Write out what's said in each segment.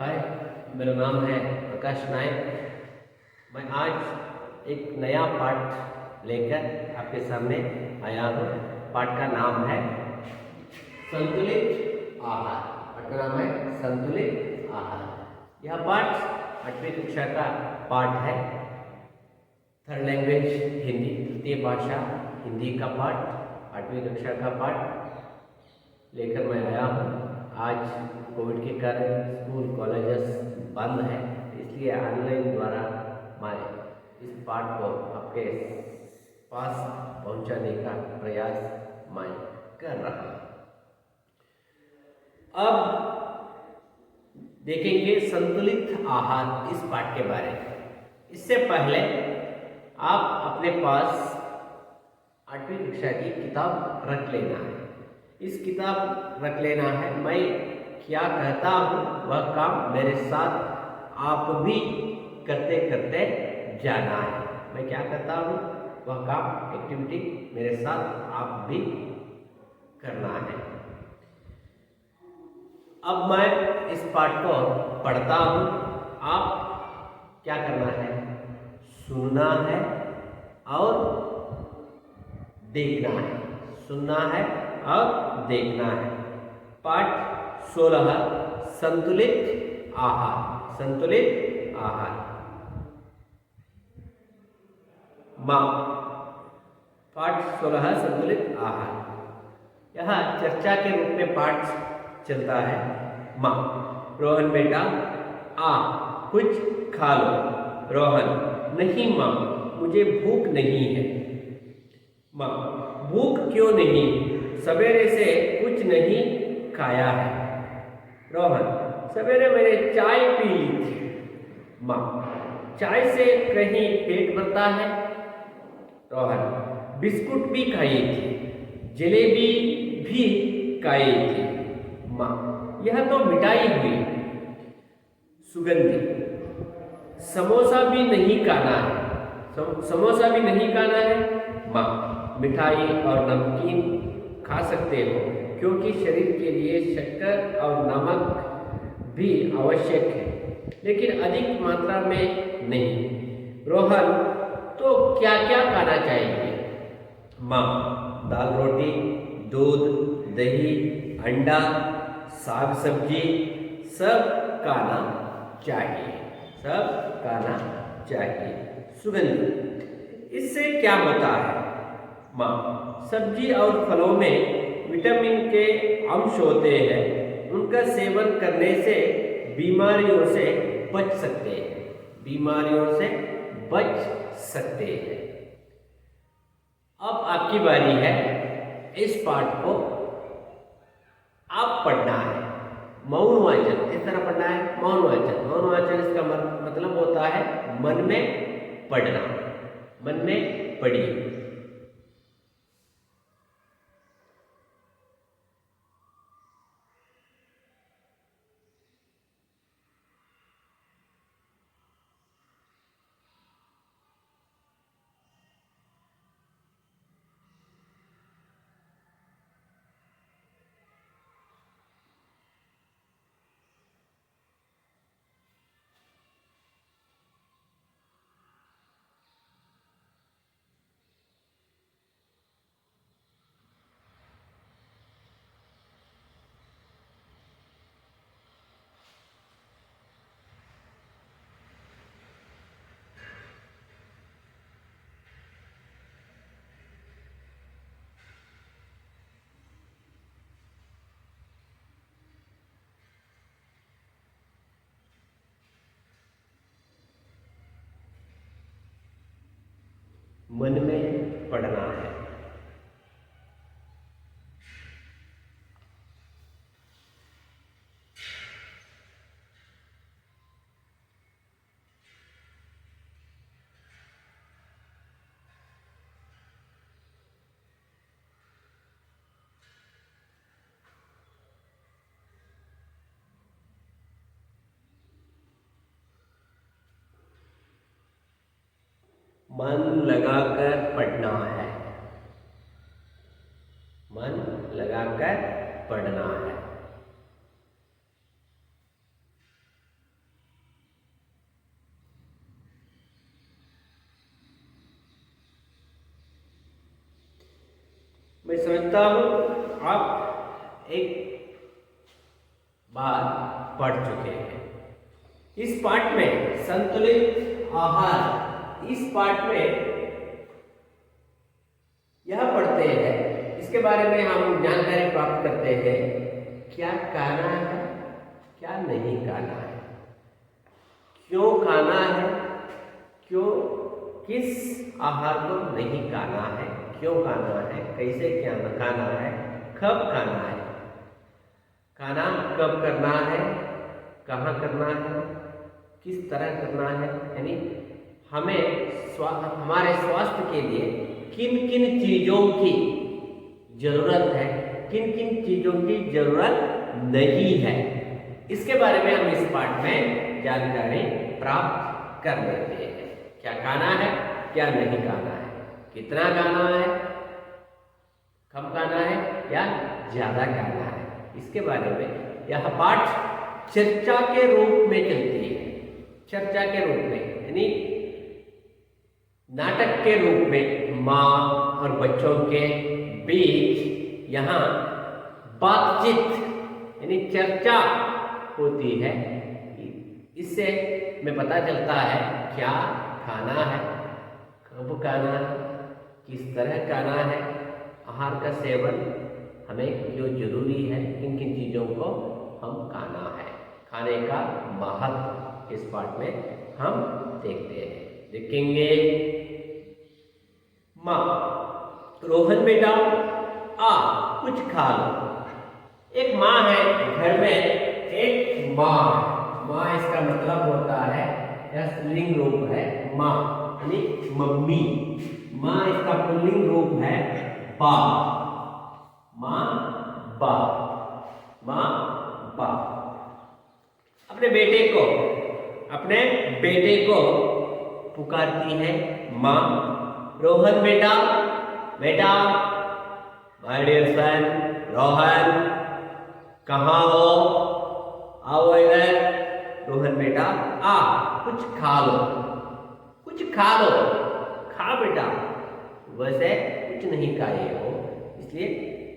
हाय, मेरा नाम है प्रकाश नायक। मैं आज एक नया पाठ लेकर आपके सामने आया हूँ। पाठ का नाम है संतुलित आहार। पाठ का नाम है संतुलित आहार। यह पाठ 8वीं कक्षा का पाठ है। थर्ड लैंग्वेज हिंदी, तृतीय भाषा हिंदी का पाठ, 8वीं कक्षा का पाठ लेकर मैं आया हूँ। आज कोविड के कारण स्कूल कॉलेजेस बंद है, इसलिए ऑनलाइन द्वारा मैं इस पाठ को आपके पास पहुंचाने का प्रयास मैं कर रहा हूं। अब देखेंगे संतुलित आहार इस पाठ के बारे में। इससे पहले आप अपने पास 8वीं कक्षा की किताब रख लेना है। इस किताब रख लेना है। मैं क्या कहता हूँ वह काम मेरे साथ आप भी करते करते जाना है। मैं क्या कहता हूँ वह काम एक्टिविटी मेरे साथ आप भी करना है। अब मैं इस पाठ को पढ़ता हूँ। आप क्या करना है? सुनना है और देखना है। सुनना है और देखना है। पाठ 16 संतुलित आहार। संतुलित आहार। माँ। पाठ 16 संतुलित आहार। यह चर्चा के रूप में पाठ चलता है। माँ। रोहन बेटा आ कुछ खा लो। रोहन नहीं माँ, मुझे भूख नहीं है। माँ। भूख क्यों नहीं? सवेरे से कुछ नहीं खाया है। रोहन। सवेरे मैंने चाय पी ली थी। माँ। चाय से कहीं पेट भरता है? रोहन। बिस्कुट भी खाई थी, जलेबी भी खाई थी। माँ। यह तो मिठाई हुई। सुगंधी। समोसा भी नहीं खाना है। समोसा भी नहीं खाना है। माँ। मिठाई और नमकीन खा सकते हो, क्योंकि शरीर के लिए शक्कर और नमक भी आवश्यक है, लेकिन अधिक मात्रा में नहीं। रोहन। तो क्या क्या खाना चाहिए? माँ। दाल रोटी, दूध, दही, अंडा, साग सब्जी सब खाना चाहिए। सब खाना चाहिए। सुगंध। इससे क्या होता है? माँ। सब्जी और फलों में विटामिन के अंश होते हैं, उनका सेवन करने से बीमारियों से बच सकते हैं। बीमारियों से बच सकते हैं। अब आपकी बारी है। इस पाठ को आप पढ़ना है। मौन वाचन किस तरह पढ़ना है? मौन वाचन। मौन वाचन इसका मतलब होता है मन में पढ़ना। मन में पढ़िए। मन में पढ़ना है। मन लगाकर पढ़ना है। मन लगाकर पढ़ना है। मैं समझता हूँ आप एक बार पढ़ चुके हैं। इस पाठ में संतुलित आहार, इस पाठ में यह पढ़ते हैं, इसके बारे में हम जानकारी प्राप्त करते हैं क्या खाना है, क्या नहीं खाना है, क्यों खाना है, क्यों किस आहार को नहीं खाना है, क्यों खाना है, कैसे क्या खाना है, कब खाना है, खाना कब करना है, कहाँ करना है, किस तरह करना है, यानी हमें हमारे स्वास्थ्य के लिए किन किन चीज़ों की जरूरत है, किन किन चीज़ों की जरूरत नहीं है, इसके बारे में हम इस पाठ में जानकारी प्राप्त कर लेते हैं। क्या खाना है, क्या नहीं खाना है, कितना खाना है, कम खाना है या ज़्यादा खाना है, इसके बारे में यह पाठ चर्चा के रूप में चलती है। चर्चा के रूप में यानी नाटक के रूप में माँ और बच्चों के बीच यहाँ बातचीत यानी चर्चा होती है। इससे हमें पता चलता है क्या खाना है, कब खाना है, किस तरह खाना है, आहार का सेवन हमें क्यों जरूरी है, किन किन चीज़ों को हम खाना है, खाने का महत्व इस पाठ में हम देखते हैं, देखेंगे। माँ, रोहन बेटा आ कुछ खा लो। एक माँ है घर में, एक माँ, माँ इसका मतलब होता है, यह पुल्लिंग रूप है माँ यानी मम्मी, माँ इसका पुल्लिंग रूप है बा, माँ बा, माँ बा। अपने बेटे को पुकारती है माँ, रोहन बेटा, बेटा, माय डियर सन रोहन, कहाँ हो, आओ इधर। रोहन बेटा आ कुछ खा लो, कुछ खा लो, खा बेटा, वैसे कुछ नहीं खाए हो इसलिए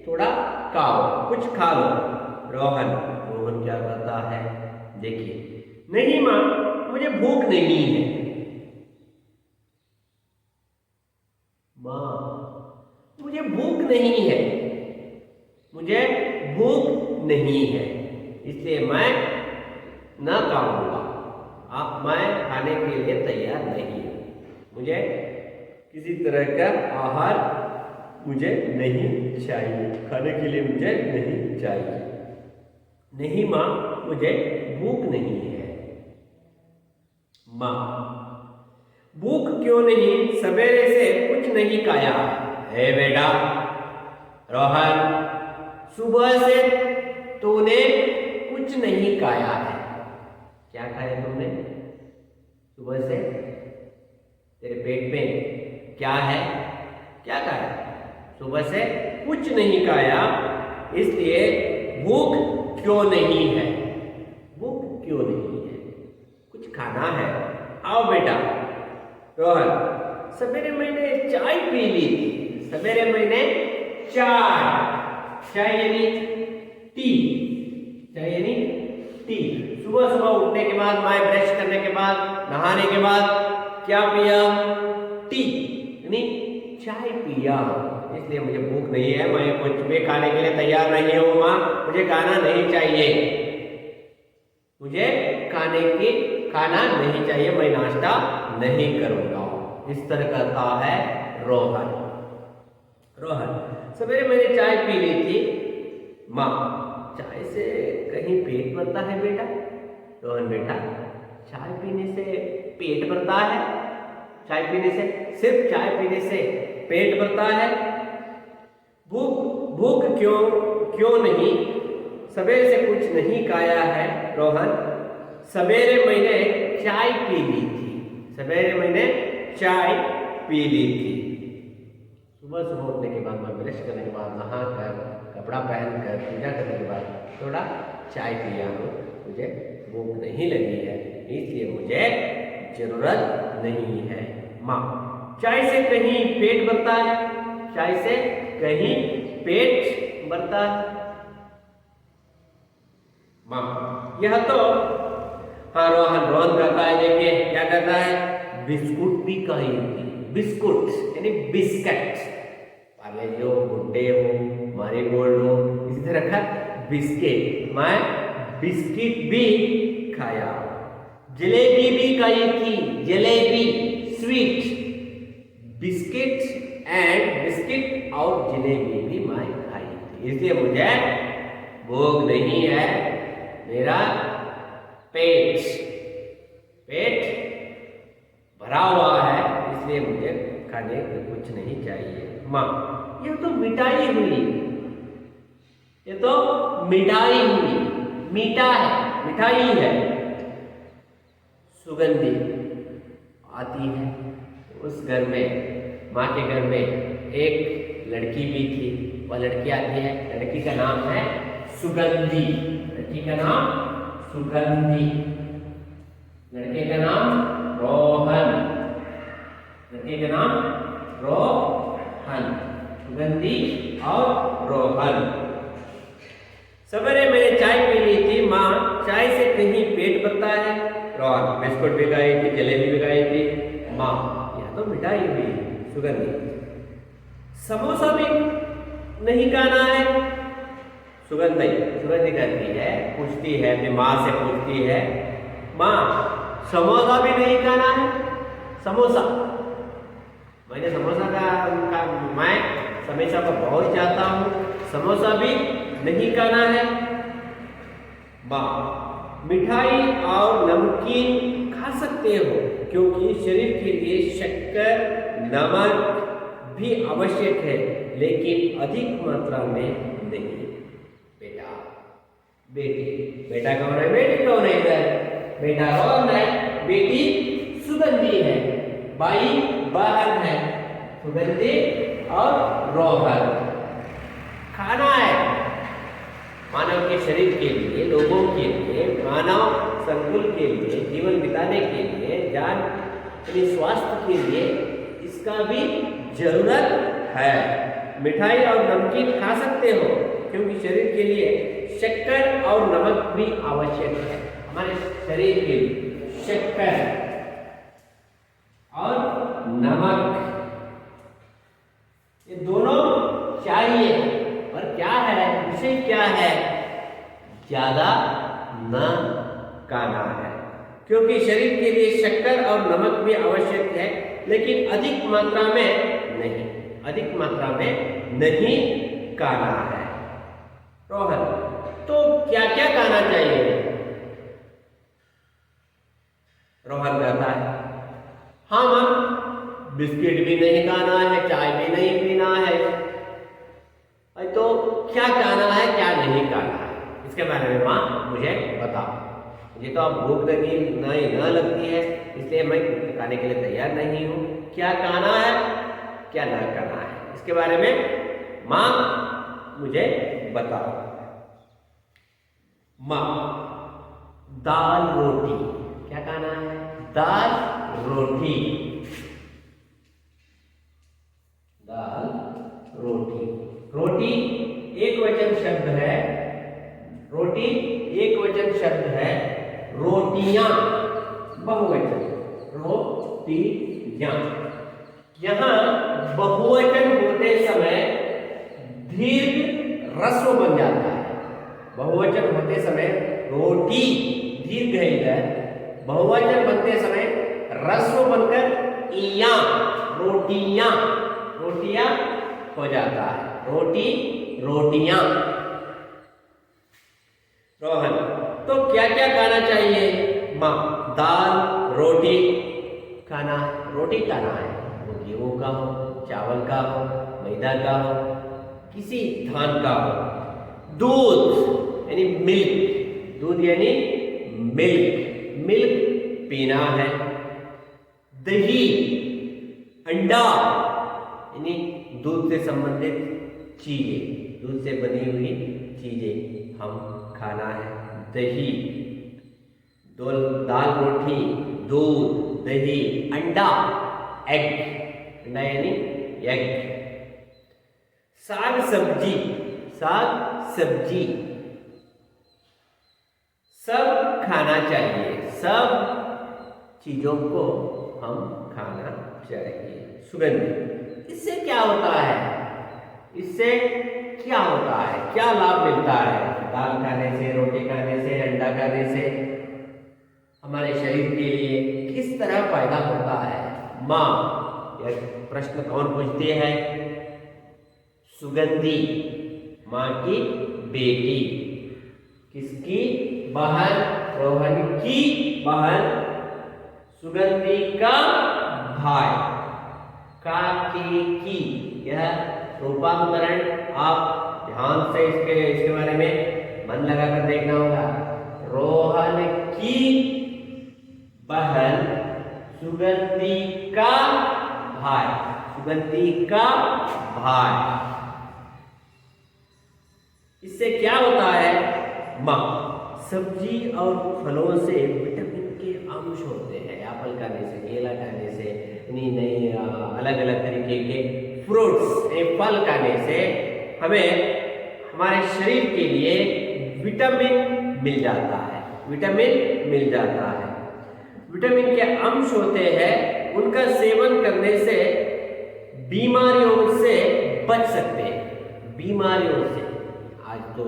थोड़ा खाओ, कुछ खा लो। रोहन क्या करता है, देखिए, नहीं माँ मुझे भूख नहीं है। माँ मुझे भूख नहीं है, मुझे भूख नहीं है इसलिए मैं न खाऊंगा, मैं खाने के लिए तैयार नहीं हूँ, मुझे किसी तरह का आहार मुझे नहीं चाहिए, खाने के लिए मुझे नहीं चाहिए। नहीं माँ मुझे भूख नहीं है। माँ, भूख क्यों नहीं, सवेरे से कुछ नहीं खाया है बेटा। रोहन, सुबह से तूने कुछ नहीं खाया है। क्या खाया तुमने सुबह से, तेरे पेट में क्या है, क्या खाया, सुबह से कुछ नहीं खाया इसलिए भूख क्यों नहीं है, भूख क्यों नहीं है, कुछ खाना है, आओ बेटा। रोहन, सवेरे मैंने चाय पी ली थी, सवेरे मैंने चाय यानी टी, चाय यानी टी, सुबह सुबह उठने के बाद, मैं ब्रश करने के बाद, नहाने के बाद क्या पिया, टी यानी चाय पिया, इसलिए मुझे भूख नहीं है, मैं कुछ भी खाने के लिए तैयार नहीं हूँ माँ, मुझे खाना नहीं चाहिए, मुझे खाना नहीं चाहिए, मैं नाश्ता नहीं करूँगा। इस तरह करता है रोहन। सवेरे मैंने चाय पी ली थी माँ, चाय से कहीं पेट भरता है बेटा। रोहन बेटा, चाय पीने से पेट भरता है, चाय पीने से, सिर्फ चाय पीने से पेट भरता है, भूख क्यों नहीं, सवेरे से कुछ नहीं खाया है। रोहन, सवेरे मैंने चाय पी ली थी, सवेरे मैंने चाय पी ली थी, सुबह सुबह उठने के बाद, मैं ब्रश करने के बाद, नहा कर, कपड़ा पहन कर, पूजा करने के बाद थोड़ा चाय पिया हूँ, मुझे भूख नहीं लगी है इसलिए मुझे जरूरत नहीं है। माँ, चाय से कहीं पेट भरता है, चाय से कहीं पेट भरता है। माँ यह तो हाँ रोहन कहता है, देखिए क्या कहता है, बिस्कुट भी खाई थी। बिस्कुट यानी बिस्किट, पार्ले जी हो, गुड्डे हो, मारी गोल्ड हो, इसी तरह का बिस्किट, मैं बिस्किट भी खाया। जलेबी भी खाई थी, jalebi sweet, biscuit and biscuit और जलेबी भी मैं खाई थी, इसलिए मुझे भूख नहीं है, मेरा पेट भरा हुआ है, इसलिए मुझे खाने को कुछ नहीं चाहिए। माँ ये तो मिठाई हुई, ये तो मिठाई हुई, मीठा है, मिठाई है। सुगंधी आती है, उस घर में, माँ के घर में एक लड़की भी थी, वह लड़की आती है, लड़की का नाम है सुगंधी, लड़की का नाम सुगंधी, लड़के का नाम रोहन, लड़के का नाम रोहन, सुगंधी और रोहन। सवेरे मैंने चाय पी ली थी, माँ चाय से कहीं पेट भरता है। रोहन बिस्कुट भी खाई थी, जलेबी भी खाई थी। माँ यह तो मिठाई हुई, सुगंधी। समोसा भी नहीं खाना है। सुगंधी कहती है, पूछती है अपनी माँ से, पूछती है माँ समोसा भी नहीं खाना है। समोसा मैंने समोसा का मैं समोसा को बहुत चाहता हूँ, समोसा भी नहीं खाना है। माँ मिठाई और नमकीन खा सकते हो, क्योंकि शरीर के लिए शक्कर नमक भी आवश्यक है, लेकिन अधिक मात्रा में नहीं। बेटा बेटा कौन है, बेटी कौन है इधर? बेटा रोहन है, बेटी सुगंधी है, भाई बहन है, सुगंधी और रोहन। खाना है मानव के शरीर के लिए, लोगों के लिए, मानव संकुल के लिए, जीवन बिताने के लिए, जान अपने स्वास्थ्य के लिए इसका भी जरूरत है। मिठाई और नमकीन खा सकते हो, क्योंकि शरीर के लिए शक्कर और नमक भी आवश्यक है। हमारे शरीर के लिए शक्कर और नमक ये दोनों चाहिए, पर क्या है, विषय क्या है, ज्यादा न खाना है, क्योंकि शरीर के लिए शक्कर और नमक भी आवश्यक है, लेकिन अधिक मात्रा में नहीं, अधिक मात्रा में नहीं खाना है। रोहन तो क्या क्या खाना चाहिए? रोहन कहता है हाँ मां, बिस्किट भी नहीं खाना है, चाय भी नहीं पीना है, तो क्या खाना है क्या नहीं खाना है, इसके बारे में माँ मुझे बताओ। मुझे तो अब भूख लगी नहीं न लगती है, इसलिए मैं खाने के लिए तैयार नहीं हूँ। क्या खाना है क्या न खाना है, इसके बारे में माँ मुझे बताओ। माँ दाल रोटी, क्या खाना है? दाल रोटी, दाल रोटी। रोटी एक वचन शब्द है, रोटी एक वचन शब्द है, रोटियां बहुवचन, रोटियां। यहां बहुवचन होते समय दीर्घ ह्रस्व बन जाता है। बहुवचन होते समय रोटी दीर्घ है इधर, बहुवचन बनते समय ह्रस्व बनकर इया रोटियां, रोटियां हो जाता है, रोटी रोटियां। रोहन तो क्या क्या खाना चाहिए? माँ दाल रोटी खाना, रोटी खाना है, वो गेहूं का हो, चावल का हो, मैदा का हो, किसी धान का हो। दूध यानी मिल्क, दूध यानी मिल्क, मिल्क पीना है। दही, अंडा यानी दूध से संबंधित चीजें, दूध से बनी हुई चीजें हम खाना है। दही, दाल रोटी, दूध, दही, अंडा, एग, अंडा यानी एग। साग सब्जी, साग सब्जी सब खाना चाहिए, सब चीजों को हम खाना चाहिए। सुगंधी, इससे क्या होता है, इससे क्या होता है, क्या लाभ मिलता है? दाल खाने से, रोटी खाने से, अंडा खाने से हमारे शरीर के लिए किस तरह फायदा होता है? माँ, यह प्रश्न कौन पूछती है? सुगंधी, माँ की बेटी, किसकी? बहन, रोहन की बहन, सुगंधी का भाई, काके की। यह रूपांतरण आप ध्यान से इसके बारे में मन लगाकर देखना होगा। रोहन की बहन, सुगंधी का भाई, सुगंधी का भाई। इससे क्या होता है? माँ, सब्जी और फलों से विटामिन के अंश होते हैं। एप्पल खाने से, केला खाने से, नई अलग अलग तरीके के फ्रूट्स, फल खाने से हमें हमारे शरीर के लिए विटामिन मिल जाता है, विटामिन मिल जाता है। विटामिन के अंश होते हैं, उनका सेवन करने से बीमारियों से बच सकते हैं। बीमारियों से, आज तो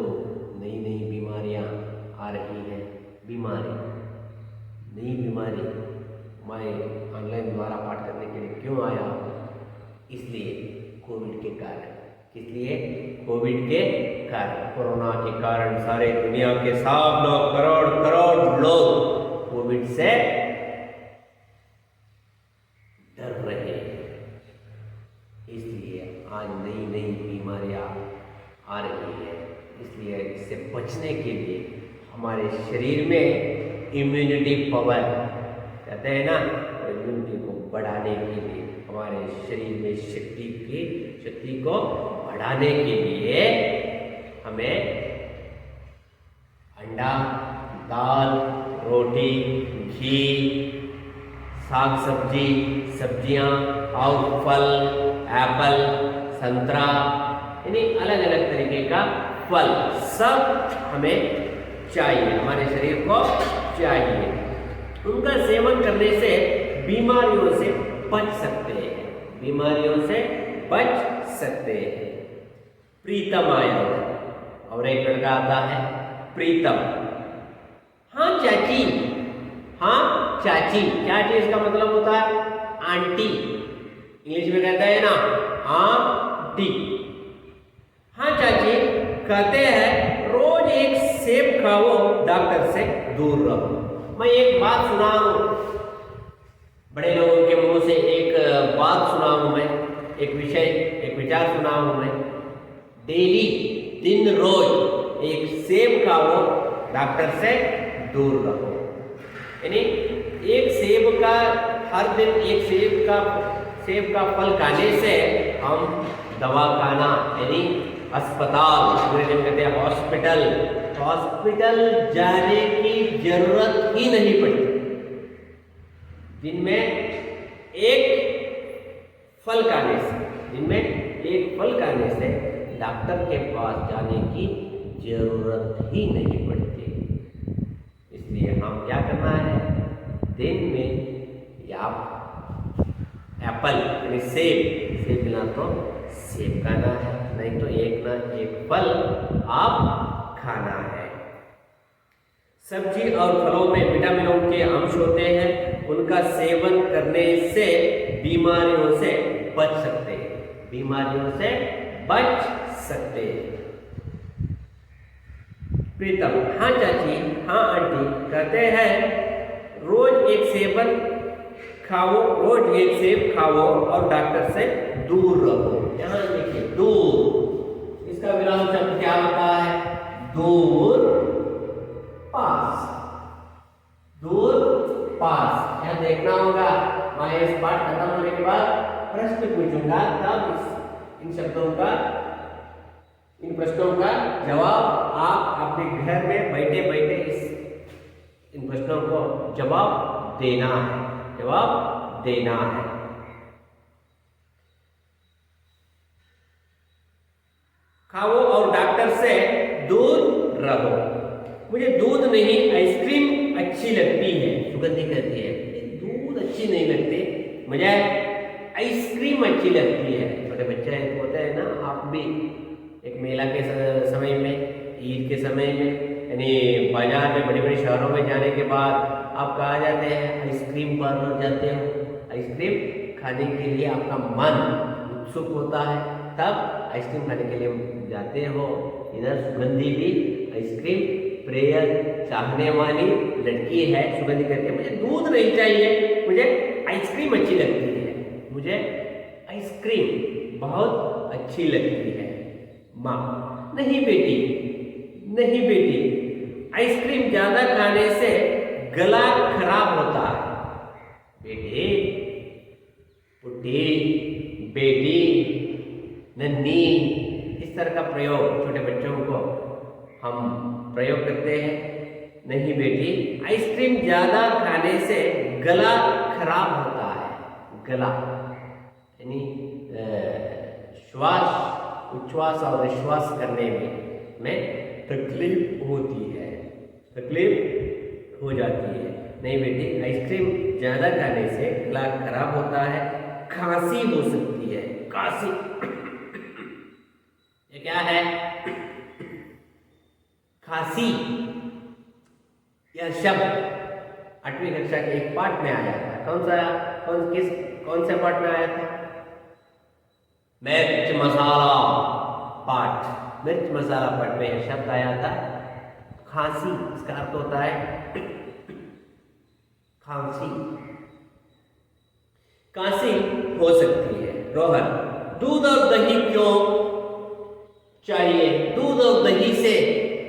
नई नई बीमारियां आ रही है। बीमारी, नई बीमारी, मैं ऑनलाइन द्वारा पाठ करने के लिए क्यों आया हूँ? इसलिए कोविड के कारण, इसलिए कोविड के कारण, कोरोना के कारण सारे दुनिया के सब लोग, करोड़ करोड़ लोग कोविड से डर रहे हैं। इसलिए आज नई नई बीमारियां आ रही है। इसलिए इससे बचने के लिए हमारे शरीर में इम्यूनिटी पावर, कहते हैं ना, इम्यूनिटी को बढ़ाने के लिए, हमारे शरीर में शक्ति को बढ़ाने के लिए हमें अंडा, दाल, रोटी, घी, साग सब्जी, सब्जियां और फल, एप्पल, संतरा, यानी अलग अलग तरीके का फल सब हमें चाहिए, हमारे शरीर को चाहिए। उनका सेवन करने से बीमारियों से बच सकते हैं, बीमारियों से बच सकते हैं। प्रीतम आया और एक लड़का आता है प्रीतम। हाँ चाची, हाँ चाची, क्या चीज का मतलब होता है? आंटी, इंग्लिश में कहते हैं ना आंटी। हाँ चाची, कहते हैं रोज एक सेब खाओ, डॉक्टर से दूर रहो। मैं एक बात सुना हूं, बड़े लोगों के मुंह से एक बात सुना हूं मैं, एक विषय, एक विचार सुना हूं मैं। डेली, दिन रोज एक सेब खाओ, डॉक्टर से दूर रहो। यानी एक सेब का, हर दिन एक सेब का फल खाने से हम दवा खाना, यानी अस्पताल, अंग्रेजी में कहते हैं हॉस्पिटल जाने की जरूरत ही नहीं पड़ती। दिन में एक फल खाने से डॉक्टर के पास जाने की जरूरत ही नहीं पड़ती। इसलिए हम क्या करना है? दिन में या एप्पल यानी सेब मिला तो सेब खाना है, नहीं तो एक ना एक फल आप खाना है। सब्जी और फलों में विटामिनों के अंश होते हैं, उनका सेवन करने से बीमारियों से बच सकते हैं, बीमारियों से बच सकते हैं। प्रीतम, हाँ चाची, हाँ आंटी, कहते हैं रोज एक सेब खाओ और डॉक्टर से दूर रहो। यहाँ देखिए दूर, इसका विराम शब्द क्या होता है? दूर, पास, दूर, पास। यहाँ देखना होगा। मैं इस पाठ खत्म होने के बाद प्रश्न पूछूंगा, तब इन शब्दों का, इन प्रश्नों का जवाब आप अपने घर में बैठे बैठे इन प्रश्नों को जवाब देना है, जवाब देना है। खाओ और डॉक्टर से दूर रहो। मुझे दूध नहीं आइसक्रीम अच्छी लगती है। सुगंधी कहती है दूध अच्छी नहीं लगती, मुझे आइसक्रीम अच्छी लगती है। छोटे बच्चे होते हैं ना, आप भी एक मेला के समय में, ईद के समय में, यानी बाजार में, बड़े बड़े शहरों में जाने के बाद आप कहाँ जाते हैं? आइसक्रीम पार्लर जाते हो। आइसक्रीम खाने के लिए आपका मन उत्सुक होता है, तब आइसक्रीम खाने के लिए जाते हो। इधर सुगंधी भी आइसक्रीम प्रिय चाहने वाली लड़की है। सुगंधी कहती है मुझे दूध नहीं चाहिए, मुझे आइसक्रीम अच्छी लगती है, मुझे आइसक्रीम बहुत अच्छी लगती है। माँ नहीं बेटी, नहीं बेटी, आइसक्रीम ज्यादा खाने से गला खराब होता है। बेटी, पुटी, बेटी, नन्नी, इस तरह का प्रयोग छोटे बच्चों को हम प्रयोग करते हैं। नहीं बेटी, आइसक्रीम ज्यादा खाने से गला खराब होता है। गला यानी श्वास, उच्छ्वास और निश्वास करने में तकलीफ होती है, तकलीफ हो जाती है। नहीं बेटी, आइसक्रीम ज्यादा खाने से गला खराब होता है, खांसी हो सकती है। खांसी ये क्या है? खांसी यह शब्द 8वीं कक्षा के एक पाठ में आया था। कौन से पाठ में आया था? मिर्च मसाला पाठ। मिर्च मसाला पाठ में यह शब्द आया था खांसी। इसका अर्थ होता है खांसी। खांसी हो सकती है। रोहन, दूध और दही क्यों चाहिए? दूध और दही से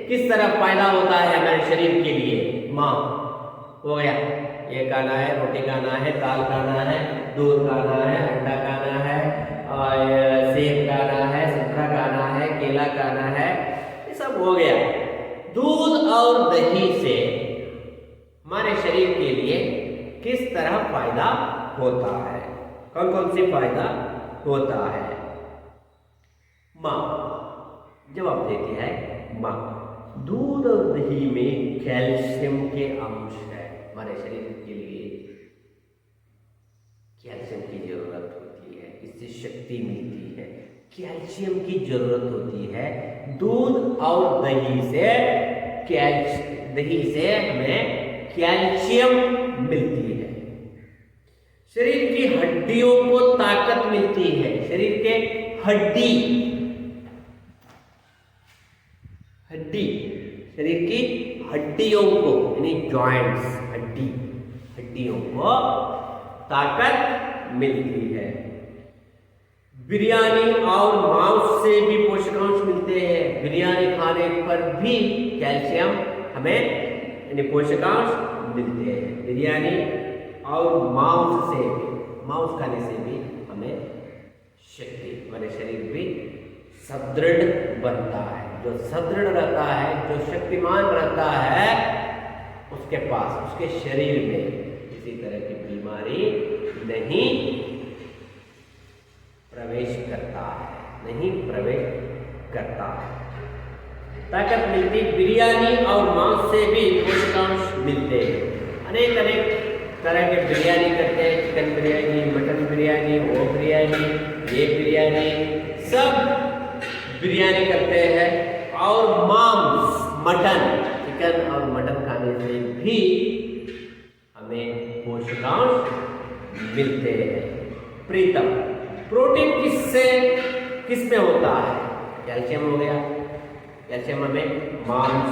किस तरह फायदा होता है हमारे शरीर के लिए? माँ हो गया, ये खाना है, रोटी खाना है, दाल खाना है, दूध खाना है, अंडा खाना है, और सेब खाना है, संतरा खाना है, केला खाना है, ये सब हो गया। दूध और दही से हमारे शरीर के लिए किस तरह फायदा होता है? कौन कौन सी फायदा होता है? माँ जवाब देती है, माँ दूध और दही में कैल्शियम के अंश है। हमारे शरीर के लिए कैल्शियम की जरूरत होती है, इससे शक्ति मिलती है। कैल्शियम की जरूरत होती है। दूध और दही से हमें कैल्शियम मिलती है। शरीर की हड्डियों को ताकत मिलती है। शरीर के शरीर की हड्डियों को, यानी जॉइंट्स, हड्डियों को ताकत मिलती है। बिरयानी और मांस से भी पोषकांश मिलते हैं। बिरयानी खाने पर भी कैल्शियम हमें, यानी पोषकांश मिलते हैं। बिरयानी और मांस खाने से भी हमें शक्ति, हमारे शरीर भी सुदृढ़ बनता है। जो सुदृढ़ रहता है, जो शक्तिमान रहता है, उसके पास, उसके शरीर में किसी तरह की बीमारी नहीं प्रवेश करता है, ताकत मिलती। बिरयानी और मांस से भी पोषकांश मिलते हैं। अनेक तरह के बिरयानी करते हैं, चिकन बिरयानी, मटन बिरयानी, वो बिरयानी, ये बिरयानी, सब बिरयानी करते हैं। और मांस, मटन, चिकन और मटन खाने से भी हमें पोषकांश मिलते हैं। प्रीतम, प्रोटीन किस में होता है? कैल्शियम हो गया। कैल्शियम हमें मांस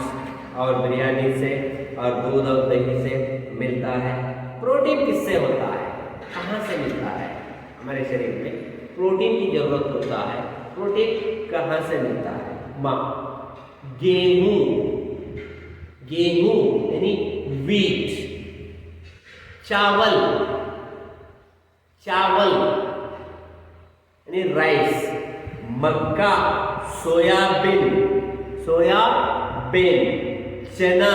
और बिरयानी से और दूध और दही से मिलता है। प्रोटीन किससे होता है? कहाँ से मिलता है? हमारे शरीर में प्रोटीन की जरूरत होता है। प्रोटीन कहाँ से मिलता है? माँ, गेहूं यानी वीट, चावल यानी राइस, मक्का, सोयाबीन, चना,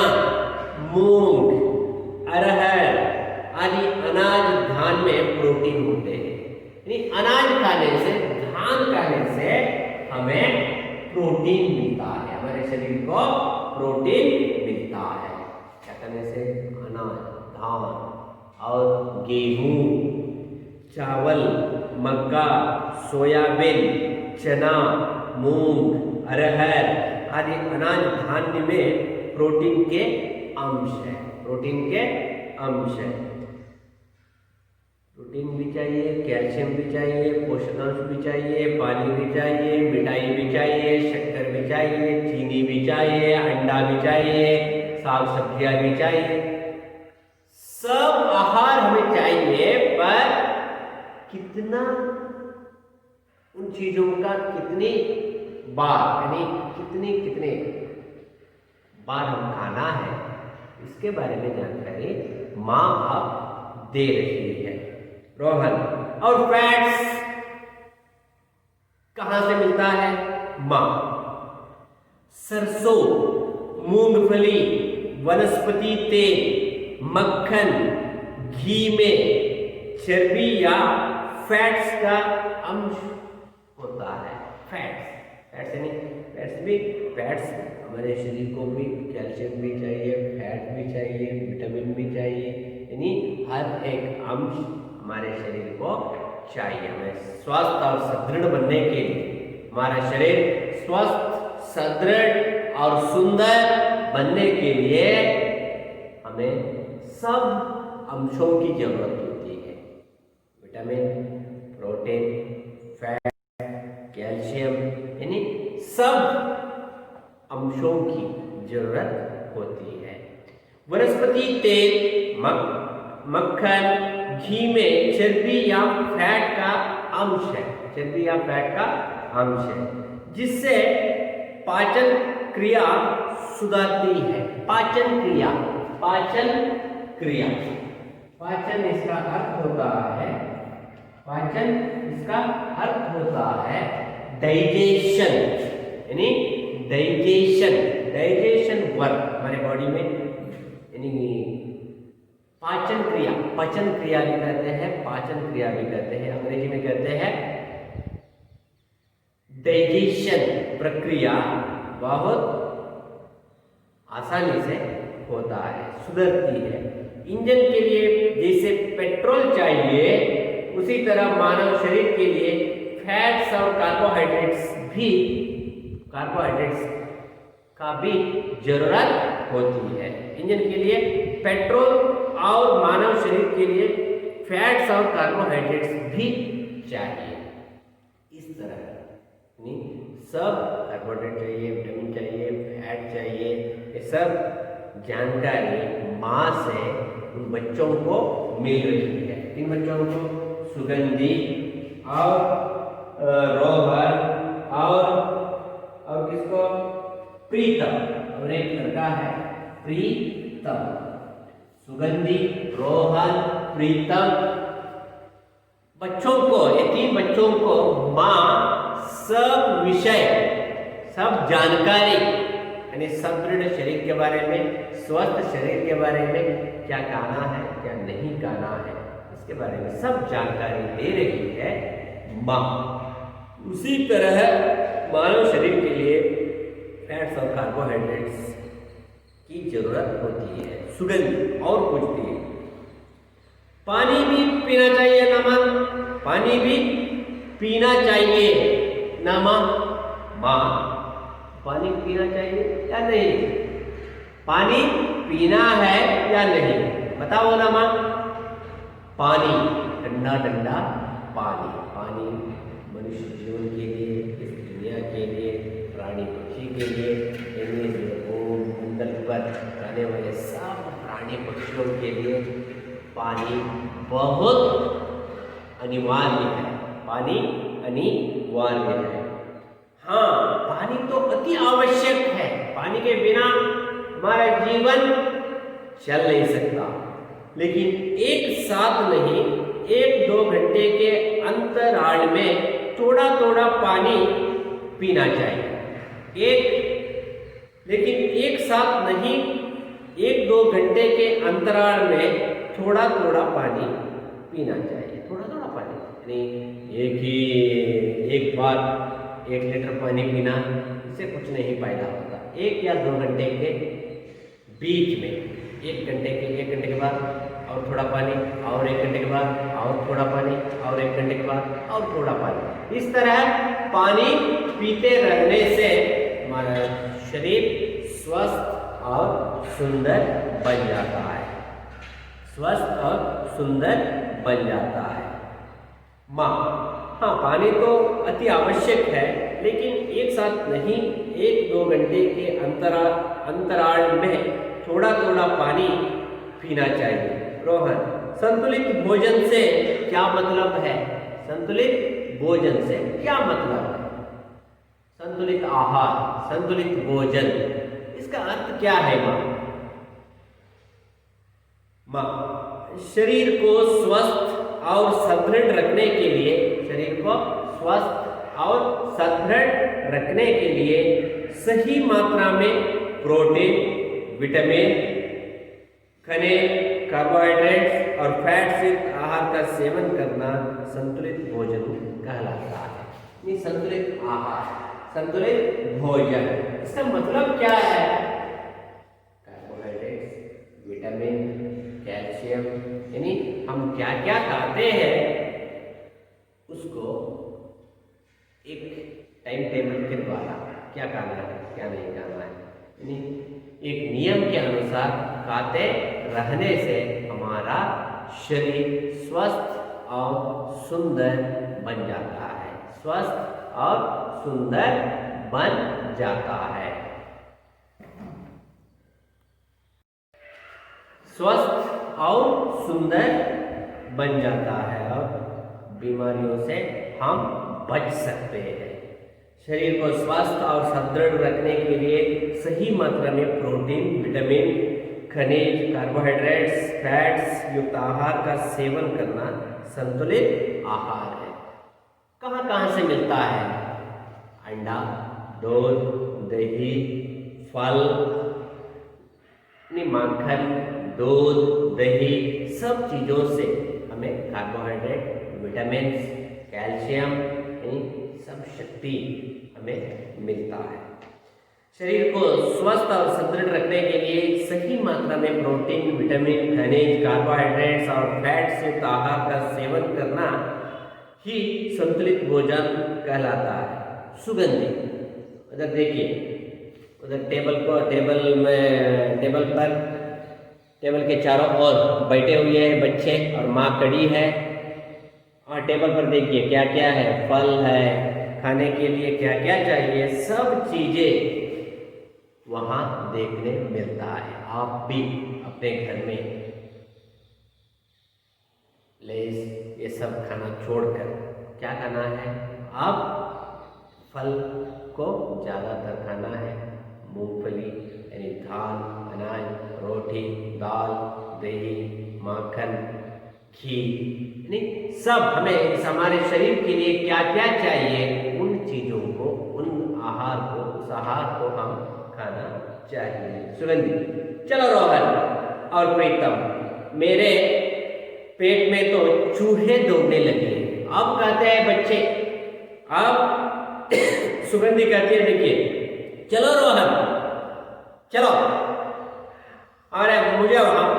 मूंग, अरहर आदि अनाज, धान में प्रोटीन होते हैं। यानी अनाज खाने से, धान खाने से हमें प्रोटीन मिलता है, हमारे शरीर को प्रोटीन मिलता है। क्या करने से? अनाज, धान और गेहूं, चावल, मक्का, सोयाबीन, चना, मूंग, अरहर आदि अनाज धान्य में प्रोटीन के अंश है, प्रोटीन के अंश है। प्रोटीन भी चाहिए, कैल्शियम भी चाहिए, पोषकांश भी चाहिए, पानी भी चाहिए, मिठाई भी चाहिए, शक्कर भी चाहिए, चीनी भी चाहिए, अंडा भी चाहिए, साग सब्जियां भी चाहिए। सब आहार हमें चाहिए, पर कितना, उन चीजों का कितनी बार, यानी कितने बार हम खाना है, इसके बारे में जानकारी माँ अब दे रही है। रोहन, और फैट्स कहां से मिलता है? माँ, सरसों, मूंगफली, वनस्पति तेल, मक्खन, घी में चर्बी या फैट्स का अंश होता है। फैट्स यानी फैट्स हमारे शरीर को भी कैल्शियम भी चाहिए, फैट भी चाहिए, विटामिन भी चाहिए, यानी हर एक अंश हमारे शरीर को चाहिए। हमें स्वस्थ और सुदृढ़ बनने के लिए, हमारा शरीर स्वस्थ, सुदृढ़ और सुंदर बनने के लिए हमें सब अंशों की जरूरत होती है। विटामिन, प्रोटीन, फैट, कैल्शियम, यानी सब अंशों की जरूरत होती है। वनस्पति तेल, मक्खन, घी में चर्बी या फैट का अंश है, चर्बी या फैट का अंश है, जिससे पाचन क्रिया सुधरती है। पाचन क्रिया, पाचन इसका अर्थ होता है, पाचन इसका अर्थ होता है डाइजेशन, यानी डाइजेशन वर्क हमारे बॉडी में, यानी पाचन क्रिया, पचन क्रिया भी कहते हैं, पाचन क्रिया भी कहते हैं, अंग्रेजी में कहते हैं डाइजेशन प्रक्रिया बहुत आसानी से होता है, सुधरती है। इंजन के लिए जैसे पेट्रोल चाहिए, उसी तरह मानव शरीर के लिए फैट्स और कार्बोहाइड्रेट्स का भी जरूरत होती है। इंजन के लिए पेट्रोल और मानव शरीर के लिए फैट्स और कार्बोहाइड्रेट्स भी चाहिए। इस तरह सब कार्बोहाइड्रेट चाहिए, विटामिन चाहिए, फैट चाहिए, ये सब जानकारी माँ से उन बच्चों को मिल रही है। इन बच्चों को सुगंधी और रोहन और किसको? प्रीतम, और एक लड़का है प्रीतम। सुगंधी, रोहन, प्रीतम बच्चों को, ये तीन बच्चों को माँ सब विषय, सब जानकारी, यानी सुदृढ़ शरीर के बारे में, स्वस्थ शरीर के बारे में, क्या खाना है क्या नहीं खाना है, इसके बारे में सब जानकारी दे रही है माँ। उसी तरह मानव शरीर के लिए फैट्स और कार्बोहाइड्रेट्स की जरूरत होती है। सुगंध और पूछती है, पानी भी पीना चाहिए ना माँ? पानी भी पीना चाहिए ना माँ? माँ, पानी पीना चाहिए या नहीं? पानी पीना है या नहीं, बताओ ना माँ? पानी, ठंडा ठंडा पानी, पानी मनुष्य जीवन के लिए, इस दुनिया के लिए, प्राणी पक्षी के लिए, मंडल पर रहने वाले सब प्राणी पक्षियों के लिए पानी बहुत अनिवार्य है। पानी अनिवार्य है। हाँ, पानी तो अति आवश्यक है। पानी के बिना हमारा जीवन चल नहीं सकता। लेकिन एक साथ नहीं, 1-2 घंटे के अंतराल में थोड़ा थोड़ा पानी पीना चाहिए। लेकिन एक साथ नहीं, 1-2 घंटे के अंतराल में थोड़ा थोड़ा पानी पीना चाहिए। थोड़ा थोड़ा पानी, यानी एक बार 1 लीटर पानी पीना इससे कुछ नहीं फायदा होता। 1 या 2 घंटे के बीच में, 1 घंटे के बाद और थोड़ा पानी, और 1 घंटे के बाद और थोड़ा पानी, और 1 घंटे के बाद और थोड़ा पानी, इस तरह पानी पीते रहने से हमारा शरीर स्वस्थ और सुंदर बन जाता है, स्वस्थ और सुंदर बन जाता है। हाँ, पानी तो अति आवश्यक है, लेकिन एक साथ नहीं, 1-2 घंटे के अंतराल में थोड़ा थोड़ा पानी पीना चाहिए। रोहन, संतुलित भोजन से क्या मतलब है? संतुलित भोजन से क्या मतलब है? संतुलित आहार, संतुलित भोजन, इसका अर्थ क्या है माँ? शरीर को स्वस्थ और सुदृढ़ रखने के लिए, शरीर को स्वस्थ और सुदृढ़ रखने के लिए सही मात्रा में प्रोटीन, विटामिन, खनिज, कार्बोहाइड्रेट्स और फैट युक्त आहार का सेवन करना संतुलित भोजन कहलाता है। ये संतुलित आहार, संतुलित भोजन, इसका मतलब क्या है? कार्बोहाइड्रेट्स, विटामिन, कैल्शियम, यानी हम क्या क्या खाते हैं उसको एक टाइम टेबल के द्वारा क्या खाना है, क्या नहीं खाना है, यानी एक नियम के अनुसार खाते रहने से हमारा शरीर स्वस्थ और सुंदर बन जाता है, स्वस्थ और सुंदर बन जाता है। स्वस्थ और सुंदर बन जाता है और बीमारियों से हम बच सकते हैं। शरीर को स्वस्थ और सुदृढ़ रखने के लिए सही मात्रा में प्रोटीन, विटामिन, खनिज, कार्बोहाइड्रेट्स, फैट्स युक्त आहार का सेवन करना संतुलित आहार है। कहाँ कहाँ से मिलता है? अंडा, दूध, दही, फल, माखन, दूध, दही, सब चीज़ों से हमें कार्बोहाइड्रेट, विटामिन, कैल्शियम, सब शक्ति हमें मिलता है। शरीर को स्वस्थ और सुदृढ़ रखने के लिए सही मात्रा में प्रोटीन, विटामिन, खनिज, कार्बोहाइड्रेट्स और फैट्स युक्त आहार का सेवन करना ही संतुलित भोजन कहलाता है। सुगंधि, उधर देखिए, उधर टेबल के चारों ओर बैठे हुए हैं बच्चे और माँ खड़ी है। और टेबल पर देखिए क्या क्या है, फल है, खाने के लिए क्या क्या चाहिए, सब चीजें वहाँ देखने मिलता है। आप भी अपने घर में लेस ये सब खाना छोड़कर क्या खाना है? आप फल को ज़्यादातर खाना है। मूंगफली यानी धान, अनाज, रोटी, दाल, दही, माखन, घी, यानी सब हमें हमारे शरीर के लिए क्या क्या चाहिए, उन चीज़ों को, उन आहार को, उस आहार को हम खाना चाहिए। सुगंधी, चलो रोहन और प्रीतम, मेरे पेट में तो चूहे दौड़ने लगे। अब कहते हैं बच्चे, अब सुगंधी कहती है देखिए, चलो रोहन चलो, अरे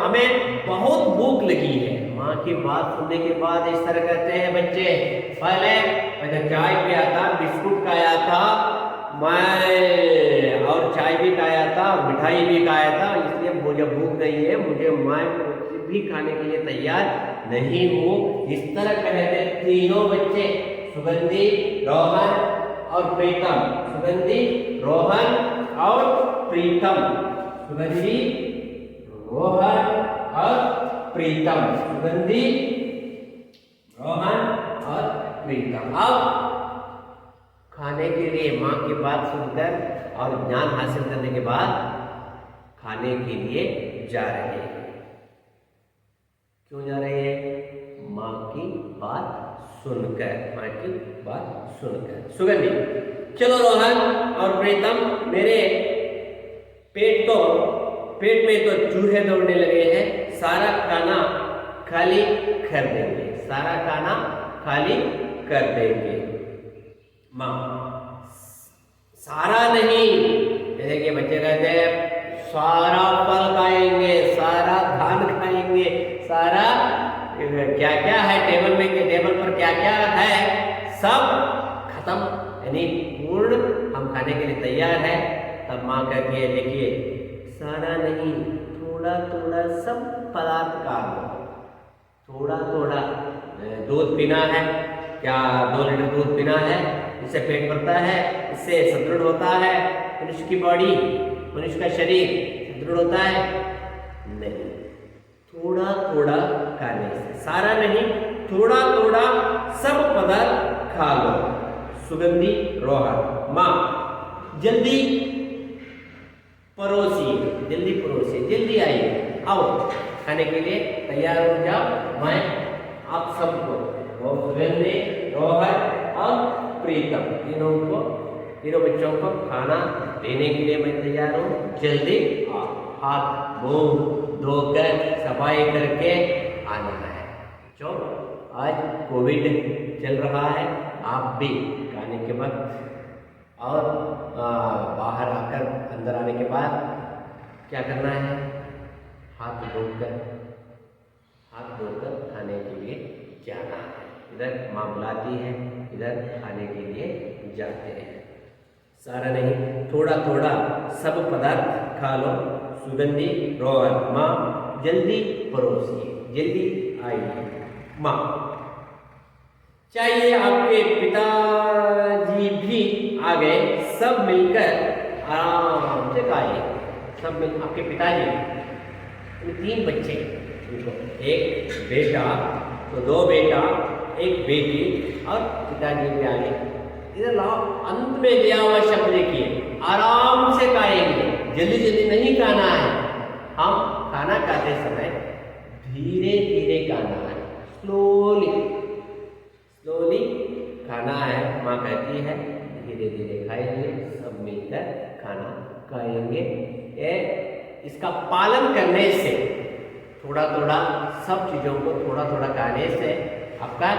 हमें बहुत भूख लगी है। माँ की बात सुनने के बाद इस तरह कहते हैं बच्चे, पहले मैं चाय पिया था, बिस्कुट खाया था, मैं और चाय भी खाया था और मिठाई भी खाया था, इसलिए मुझे भूख नहीं है, मैं कुछ भी खाने के लिए तैयार नहीं हूँ। इस तरह कहते तीनों बच्चे, सुगंधी, रोहन और प्रीतम। सुगंधी, रोहन और प्रीतम। सुगंधी, रोहन और प्रीतम। सुगंधी, रोहन और प्रीतम। अब खाने के लिए माँ की बात सुनकर और ज्ञान हासिल करने के बाद खाने के लिए जा रहे हैं। क्यों जा रहे हैं? माँ की बात सुनकर, माँ की बात सुनकर। सुगंधी, चलो रोहन और प्रीतम, मेरे पेट में तो चूहे दौड़ने लगे हैं, सारा खाना खाली कर देंगे, सारा खाना खाली कर देंगे। माँ, सारा नहीं, जैसे कि बच्चे कहते हैं सारा फल खाएंगे, सारा धान खाएंगे, सारा क्या क्या है टेबल में, के टेबल पर क्या क्या है सब खत्म, यानी पूर्ण हम खाने के लिए तैयार है। तब माँ कहती है देखिए सारा नहीं, थोड़ा थोड़ा सब पदार्थ खा लो, थोड़ा थोड़ा। दूध पीना है, क्या 2 लीटर दूध पीना है, इससे पेट भरता है, इससे सुदृढ़ होता है मनुष्य की बॉडी, मनुष्य का शरीर सुदृढ़ होता है? नहीं, थोड़ा थोड़ा खाने से, सारा नहीं थोड़ा थोड़ा सब पदार्थ खा लो। सुगंधी रोहन, माँ जल्दी परोसिए, जल्दी परोसिए, जल्दी आइए, आओ खाने के लिए तैयार हो जाओ। मैं आप सबको, वो सुगंधी रोहन और प्रीतम, तीनों बच्चों को खाना देने के लिए मैं तैयार हूँ, जल्दी आओ, हाथ मुंह धोकर सफाई करके आना है। जो आज कोविड चल रहा है, आप भी खाने के बाद और बाहर आकर अंदर आने के बाद क्या करना है, हाथ धोकर खाने के लिए जाना है। इधर माँ बुलाती है, इधर खाने के लिए जाते हैं। सारा नहीं थोड़ा थोड़ा सब पदार्थ खा लो। सुगंधी रोहन, माँ जल्दी परोसिए, जल्दी आइए। माँ चाहिए आपके पिताजी भी आ गए, सब मिलकर आराम से खाइए, सब मिल, आपके पिताजी 3 बच्चे, एक बेटा तो 2 बेटा, एक बेटी और पिताजी भी आ गए। इधर लाओ, अंत में दिया हुआ शब्द देखिए, आराम से खाएंगे, जल्दी जल्दी नहीं खाना है। हम खाना खाते समय धीरे धीरे खाना है, स्लोली खाना है। माँ कहती है धीरे धीरे खाएंगे, सब मिलकर खाना खाएंगे। इसका पालन करने से, थोड़ा थोड़ा सब चीजों को थोड़ा थोड़ा खाने से आपका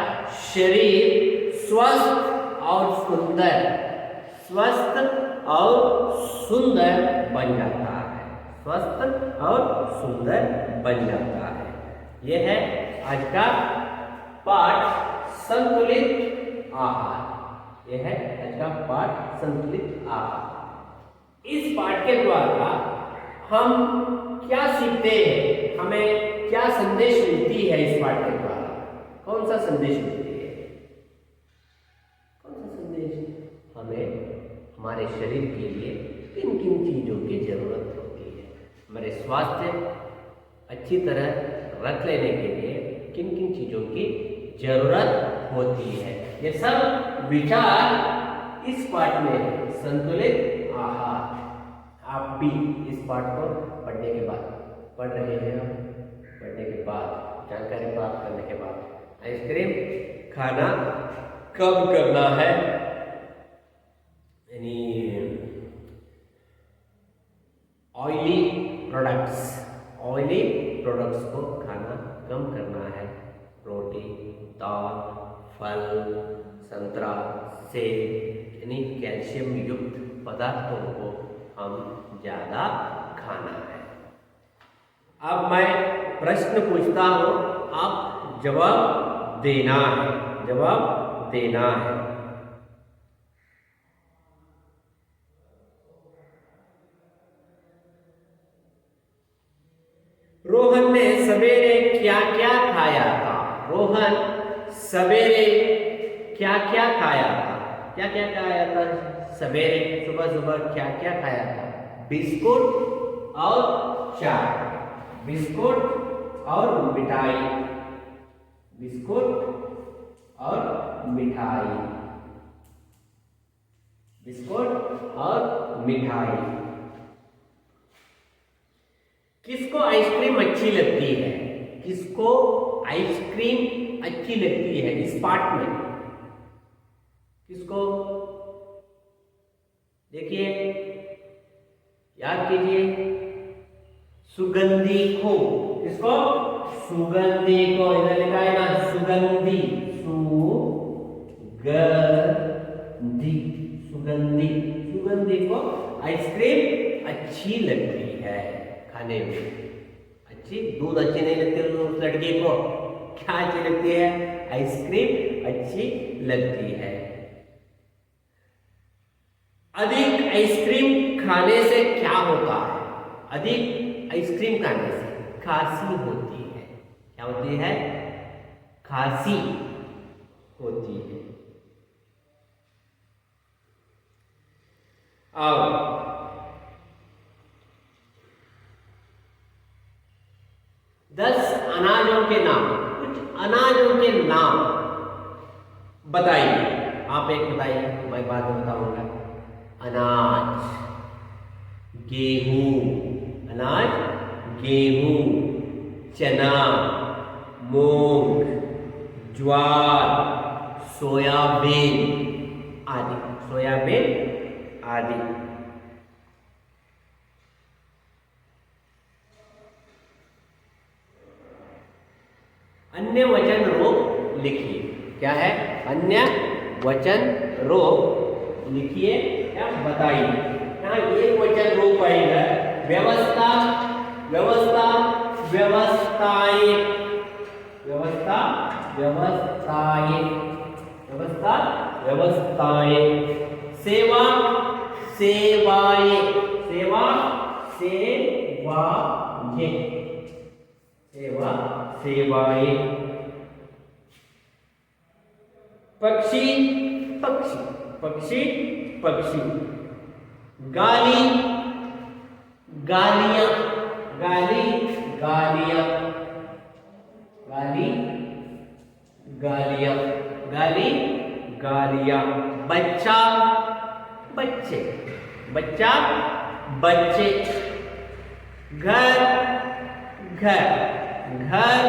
शरीर स्वस्थ और सुंदर बन जाता है, स्वस्थ और सुंदर बन जाता है। यह है आज का पाठ संतुलित आहार। यह है आज का पाठ संतुलित आहार। इस पाठ के द्वारा हम क्या सीखते हैं, हमें क्या संदेश मिलती है इस पाठ के द्वारा? कौन सा संदेश मिलती है? कौन सा संदेश? हमें हमारे शरीर के लिए किन किन चीजों की जरूरत होती है, हमारे स्वास्थ्य अच्छी तरह रख लेने के लिए किन किन चीजों की जरूरत होती है, ये सब विचार इस पाठ में है। संतुलित आहार आप भी इस पाठ को पढ़ने के बाद, पढ़ रहे हैं हम, पढ़ने के बाद जानकारी प्राप्त करने के बाद आइसक्रीम खाना कब करना है, यानी ऑयली प्रोडक्ट्स को खाना कम करना है। रोटी, दाल, फल, संतरा, सेब यानी कैल्शियम युक्त पदार्थों को हम ज़्यादा खाना है। अब मैं प्रश्न पूछता हूँ, आप जवाब देना है। रोहन ने सवेरे क्या क्या खाया था? रोहन सवेरे क्या क्या खाया था? क्या क्या खाया था सवेरे, सुबह सुबह क्या क्या खाया था? बिस्कुट और चाय, बिस्कुट और मिठाई, बिस्कुट और मिठाई, बिस्कुट और मिठाई। किसको आइसक्रीम अच्छी लगती है? किसको आइसक्रीम अच्छी लगती है इस पाठ में? किसको? देखिए, याद कीजिए, सुगंधी को। किसको? सुगंधी को। इधर लिखा है ना, सुगंधी, सुगंधी, सुगंधी, बंदे को आइसक्रीम अच्छी लगती है खाने में। अच्छी, दूध अच्छी नहीं लगती उस लड़के को, क्या अच्छी लगती है? आइसक्रीम अच्छी लगती है। अधिक आइसक्रीम खाने से क्या होता है? अधिक आइसक्रीम खाने से खांसी होती है। क्या होती है? खांसी होती है। अब 10 अनाजों के नाम, कुछ अनाजों के नाम बताइए। आप एक बताइए, मैं बाद में बताऊंगा। अनाज, गेहूं, अनाज गेहूं, चना, मूंग, ज्वार, सोयाबीन आदि, सोयाबीन आदि। अन्य वचन रूप लिखिए। क्या है? अन्य वचन रूप लिखिए या बताइए। यहाँ एक वचन रूप आएगा, व्यवस्था, व्यवस्था, व्यवस्थाएं, व्यवस्था, व्यवस्थाएं, व्यवस्था, व्यवस्थाएं, सेवा, सेवाएं, सेवा, सेवाएं, सेवा, सेवाएं, पक्षी, पक्षी, पक्षी, पक्षी, गाली, गालियां, गाली, गालियां, गाली, गालियां, गाली, गालियां, बच्चा, बच्चे, बच्चा, बच्चे, घर, घर, घर,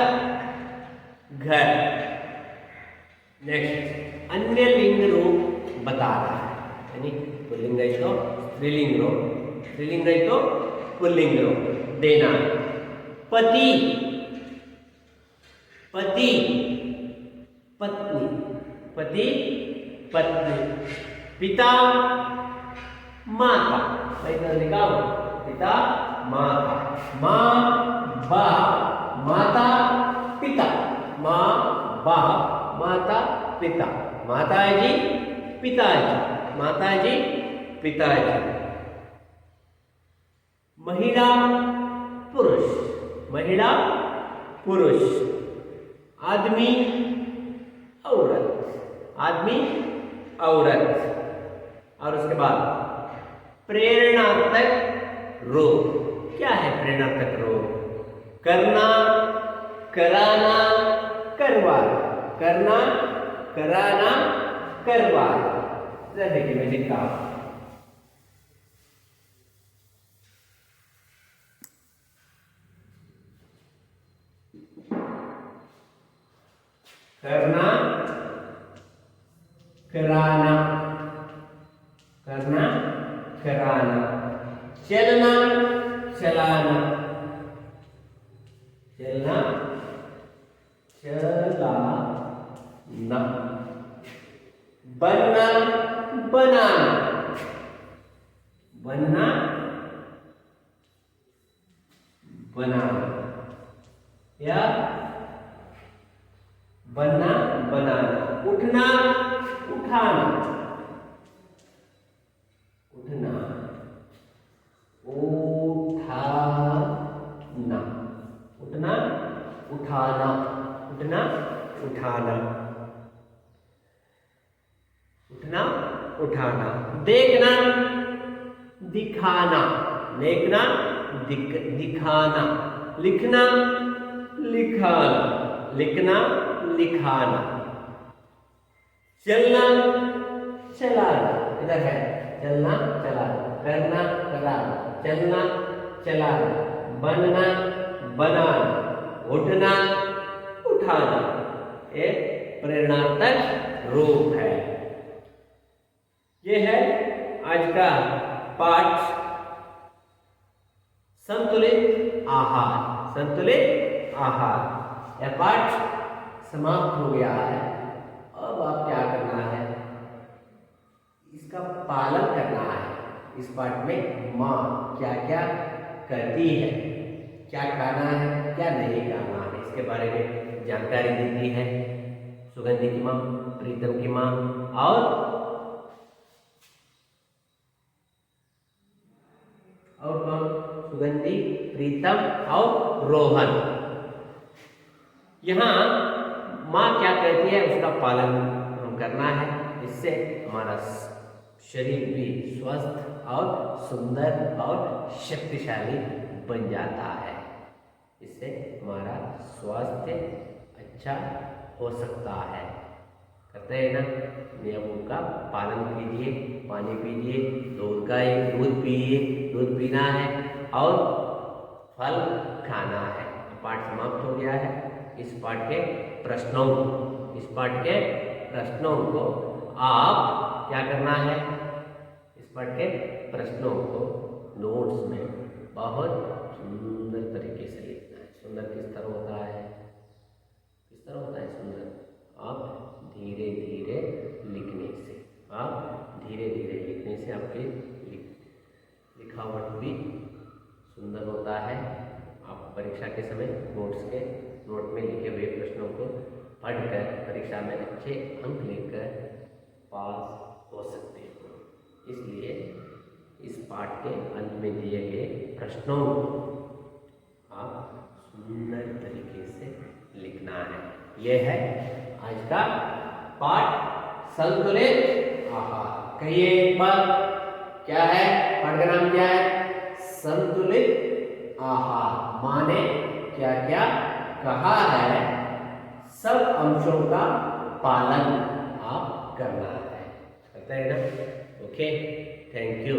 घर। नेक्स्ट, अन्य लिंग रूप बता रहा है, यानी पुल्लिंग है तो स्त्रीलिंग रूप, स्त्रीलिंग है तो पुल्लिंग रूप देना। पति, पति, पत्नी, पति, पत्नी, पिता, माता, मैं इधर लिखा हूं, पिता, माता, माँ, बाप, माता, पिता, माँ, बाप, माता, पिता, माताजी, पिताजी, माताजी, पिताजी, महिला, पुरुष, महिला, पुरुष, आदमी, औरत, आदमी, औरत। और उसके बाद प्रेरणार्थक रूप। क्या है प्रेरणार्थक रूप? करना, कराना, करवाना, करना, कराना, करवाना। देखिए मैं लिखता हूं, करना, कराना, करना, कराना, चलना, चलाना, चलना, चलाना, बनना, बनाना, बनना, बनाना, या बनना, बनाना, उठना, उठाना, उठना, उठाना, उठना, उठाना, उठना, उठाना, उठना, उठाना, देखना, दिखाना, देखना, दिखाना, लिखना, लिखाना, लिखना, लिखाना, चलना, चलाना, इधर है चलना, चलाना, करना, कराना, चलना, चलाना, बनना, बनाना, उठना, उठाना। ये प्रेरणार्थक रूप है। ये है आज का पाठ, संतुलित आहार, संतुलित आहार। यह पाठ समाप्त हो गया है। अब आप क्या करना है? इसका पालन करना है। इस पाठ में माँ क्या क्या करती है, क्या खाना है, क्या नहीं खाना है, इसके बारे में जानकारी देती है। सुगंधी की माँ, प्रीतम की माँ और कौन? सुगंधी, प्रीतम और रोहन। यहाँ माँ क्या कहती है उसका पालन हम करना है, इससे हमारा शरीर भी स्वस्थ और सुंदर और शक्तिशाली बन जाता है। इससे हमारा स्वास्थ्य अच्छा हो सकता है। करते हैं ना, नियमों का पालन कीजिए, पानी पीजिए, दूध पिए, दूध पीना है और फल खाना है। पाठ समाप्त हो गया है। इस पाठ के प्रश्नों को आप क्या करना है, इस पाठ के प्रश्नों को नोट्स में बहुत सुंदर तरीके से लिखना है। सुंदर किस तरह होता है, सुंदर? आप धीरे धीरे लिखने से आपकी लिखावट भी सुंदर होता है। आप परीक्षा के समय नोट में लिखे हुए प्रश्नों को पढ़कर परीक्षा में अच्छे अंक लेकर पास हो सकते हो। इसलिए इस पाठ के अंत में दिए गए प्रश्नों को आप सुंदर तरीके से लिखना है। यह है आज का पाठ, संतुलित आहार। कहिए एक बार, क्या है पाठ का नाम? क्या है? संतुलित आहार। माँ ने क्या क्या कहा है, सब अंशों का पालन आप करना है। करते हैं ना? Okay, thank you.